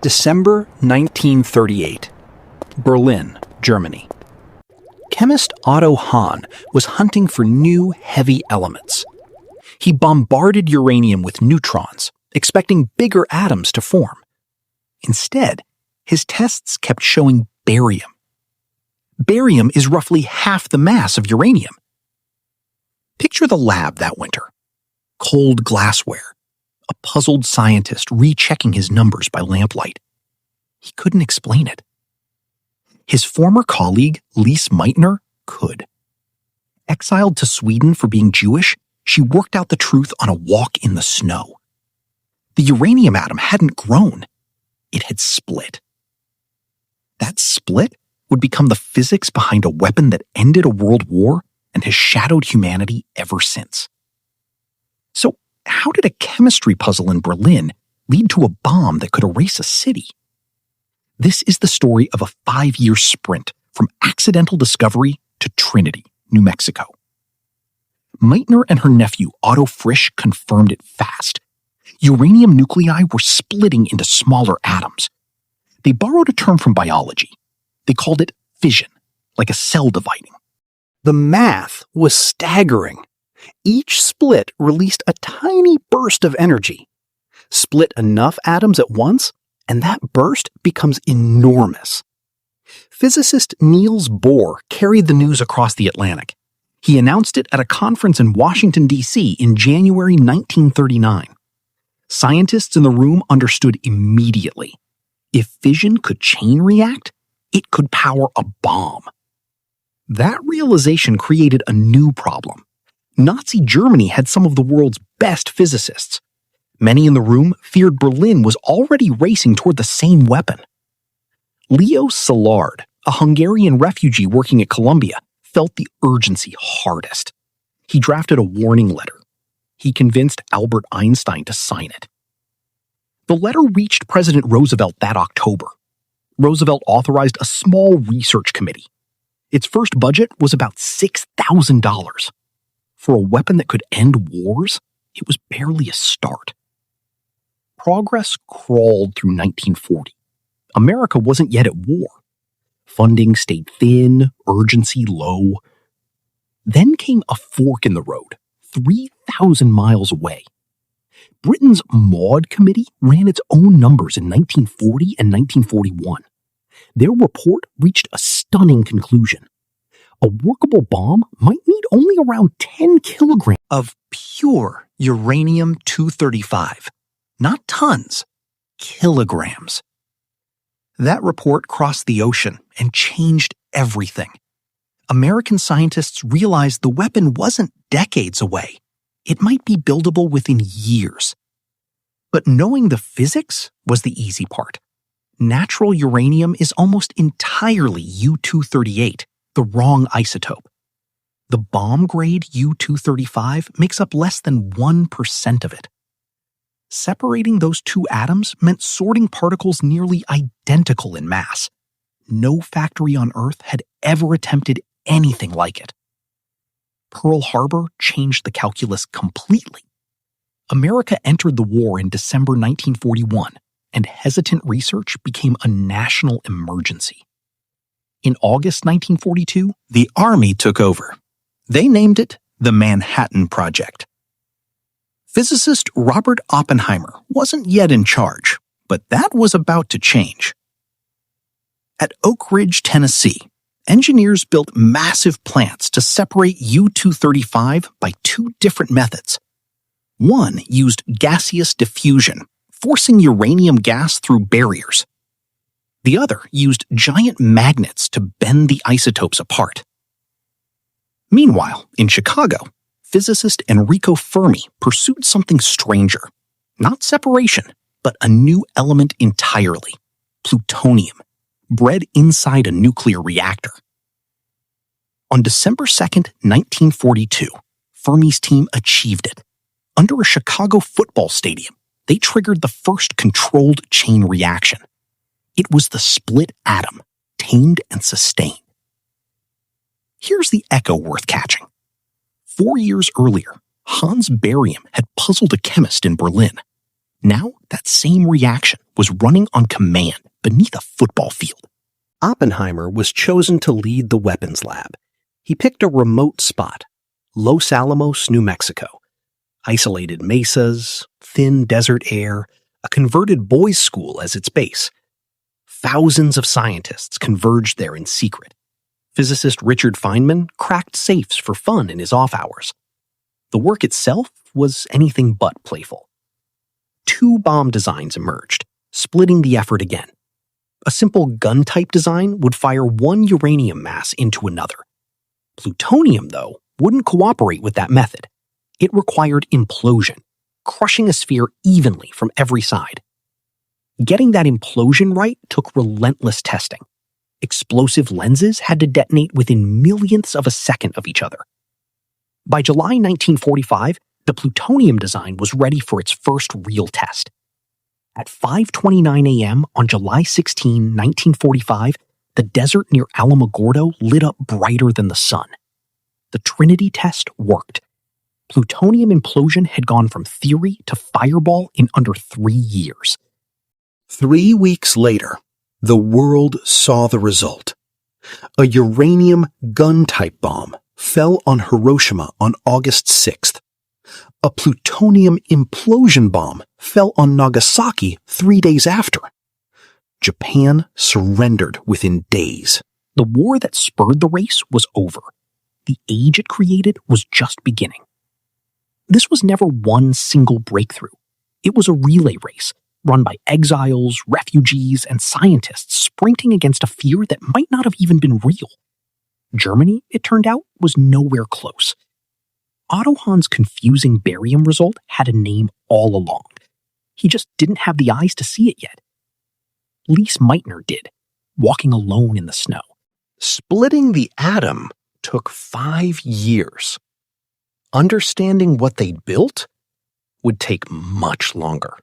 December 1938. Berlin, Germany. Chemist Otto Hahn was hunting for new heavy elements. He bombarded uranium with neutrons, expecting bigger atoms to form. Instead, his tests kept showing barium. Barium is roughly half the mass of uranium. Picture the lab that winter. Cold glassware. A puzzled scientist rechecking his numbers by lamplight. He couldn't explain it. His former colleague, Lise Meitner, could. Exiled to Sweden for being Jewish, she worked out the truth on a walk in the snow. The uranium atom hadn't grown. It had split. That split would become the physics behind a weapon that ended a world war and has shadowed humanity ever since. So, how did a chemistry puzzle in Berlin lead to a bomb that could erase a city? This is the story of a 5-year sprint from accidental discovery to Trinity, New Mexico. Meitner and her nephew, Otto Frisch, confirmed it fast. Uranium nuclei were splitting into smaller atoms. They borrowed a term from biology. They called it fission, like a cell dividing. The math was staggering. Each split released a tiny burst of energy. Split enough atoms at once, and that burst becomes enormous. Physicist Niels Bohr carried the news across the Atlantic. He announced it at a conference in Washington, D.C. in January 1939. Scientists in the room understood immediately. If fission could chain react, it could power a bomb. That realization created a new problem. Nazi Germany had some of the world's best physicists. Many in the room feared Berlin was already racing toward the same weapon. Leo Szilard, a Hungarian refugee working at Columbia, felt the urgency hardest. He drafted a warning letter. He convinced Albert Einstein to sign it. The letter reached President Roosevelt that October. Roosevelt authorized a small research committee. Its first budget was about $6,000. For a weapon that could end wars, it was barely a start. Progress crawled through 1940. America wasn't yet at war. Funding stayed thin, urgency low. Then came a fork in the road, 3,000 miles away. Britain's Maud Committee ran its own numbers in 1940 and 1941. Their report reached a stunning conclusion. A workable bomb might need only around 10 kilograms of pure uranium-235. Not tons, kilograms. That report crossed the ocean and changed everything. American scientists realized the weapon wasn't decades away. It might be buildable within years. But knowing the physics was the easy part. Natural uranium is almost entirely U-238, the wrong isotope. The bomb-grade U-235 makes up less than 1% of it. Separating those two atoms meant sorting particles nearly identical in mass. No factory on Earth had ever attempted anything like it. Pearl Harbor changed the calculus completely. America entered the war in December 1941, and hesitant research became a national emergency. In August 1942, the Army took over. They named it the Manhattan Project. Physicist Robert Oppenheimer wasn't yet in charge, but that was about to change. At Oak Ridge, Tennessee, engineers built massive plants to separate U-235 by two different methods. One used gaseous diffusion, forcing uranium gas through barriers. The other used giant magnets to bend the isotopes apart. Meanwhile, in Chicago, physicist Enrico Fermi pursued something stranger. Not separation, but a new element entirely, plutonium, bred inside a nuclear reactor. On December 2nd, 1942, Fermi's team achieved it. Under a Chicago football stadium, they triggered the first controlled chain reaction. It was the split atom, tamed and sustained. Here's the echo worth catching. 4 years earlier, Hahn's barium had puzzled a chemist in Berlin. Now, that same reaction was running on command beneath a football field. Oppenheimer was chosen to lead the weapons lab. He picked a remote spot, Los Alamos, New Mexico. Isolated mesas, thin desert air, a converted boys' school as its base. Thousands of scientists converged there in secret. Physicist Richard Feynman cracked safes for fun in his off hours. The work itself was anything but playful. 2 bomb designs emerged, splitting the effort again. A simple gun-type design would fire one uranium mass into another. Plutonium, though, wouldn't cooperate with that method. It required implosion, crushing a sphere evenly from every side. Getting that implosion right took relentless testing. Explosive lenses had to detonate within millionths of a second of each other. By July 1945, the plutonium design was ready for its first real test. At 5:29 a.m. on July 16, 1945, the desert near Alamogordo lit up brighter than the sun. The Trinity test worked. Plutonium implosion had gone from theory to fireball in under 3 years. 3 weeks later, the world saw the result. A uranium gun-type bomb fell on Hiroshima on August 6th. A plutonium implosion bomb fell on Nagasaki 3 days after. Japan surrendered within days. The war that spurred the race was over. The age it created was just beginning. This was never one single breakthrough. It was a relay race, run by exiles, refugees, and scientists sprinting against a fear that might not have even been real. Germany, it turned out, was nowhere close. Otto Hahn's confusing barium result had a name all along. He just didn't have the eyes to see it yet. Lise Meitner did, walking alone in the snow. Splitting the atom took 5 years. Understanding what they'd built would take much longer.